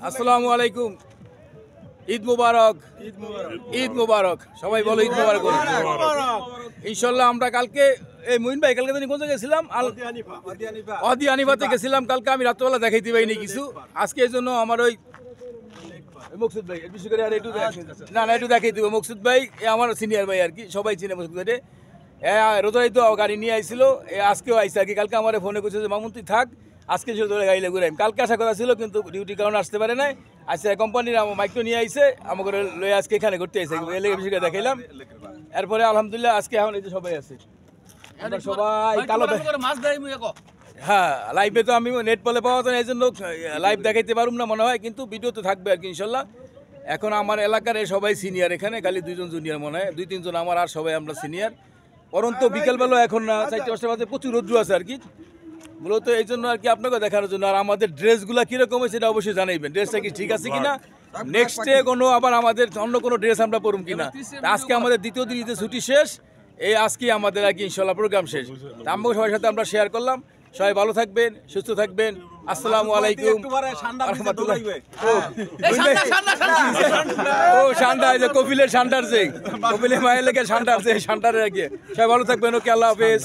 আসসালামু আলাইকুম, ঈদ মুবারক। ঈদ মুবারক, সবাই বলো ঈদ মুবারক। ইনশাল্লাহ আমরা কালকে এই মুইন ভাই কালকে কোন জায়গায় গেছিলাম, অদি আনিফাতে গেছিলাম কালকে। আমি রাত্রবেলা দেখাইতে পাইনি কিছু, আজকে এই জন্য আমার ওই মকসুদ ভাই বিশেষ করে আর একটু একটু দেখাই দিব। মকসুদ ভাই আমার সিনিয়র ভাই আর কি, সবাই চিনে মকসুদ ভাই। রোজাই তো গাড়ি নিয়ে আইছিল, আজকেও আইসে আর কি। কালকে আমার ফোনে করছে যে মামুন তুই থাক, আজকে ধরে গাড়িলে ঘুরে। কালকে আসা কথা ছিল কিন্তু ডিউটির কারণে আসতে পারে নাই। আচ্ছা কোম্পানির আমার মাইকটা নিয়ে আইসে আমাকে লয়ে আজকে এখানে ঘুরতে আইসে, বেশি করে দেখাইলাম। এরপরে আলহামদুলিল্লাহ আজকে এখন এই যে সবাই আছে, সবাই কালো। হ্যাঁ, লাইভে তো আমি নেট বলে পাওয়া যায়, এই জন্য লাইভ দেখাইতে পারুম না মনে হয়, কিন্তু ভিডিও তো থাকবে আর কি ইনশাল্লাহ। এখন আমার এলাকার সবাই সিনিয়র, এখানে খালি 2জন জুনিয়র মনে হয়, 2-3জন আমার, আর সবাই আমরা সিনিয়র। পরন্ত বিকেলবেলা এখন না 4-5টা বাজে প্রচুর রোদ্র আছে আর কি, মূলত এই জন্য আর কি আপনাকে দেখানোর জন্য। আর আমাদের ড্রেসগুলো কীরকম হয় সেটা অবশ্যই জানাইবেন, ড্রেসটা কি ঠিক আছে কিনা, নেক্সটে কোনো আবার আমাদের অন্য কোনো ড্রেস আমরা পরুম কিনা। আজকে আমাদের দ্বিতীয় দিন ঈদের ছুটি শেষ, এই আজকে আমাদের আর কি ইনশাল্লাহ প্রোগ্রাম শেষ। আমাকে সবার সাথে আমরা শেয়ার করলাম। সবাই ভালো থাকবেন, সুস্থ থাকবেন। আসসালামু আলাইকুম। ও ঠান্ডা, এই যে কপিলের ঠান্ডার, যে কপিলের মায়ের লেগে ঠান্ডার, যে ঠান্ডার আর কি। সবাই ভালো থাকবেন, ওকে, আল্লাহ হাফেজ।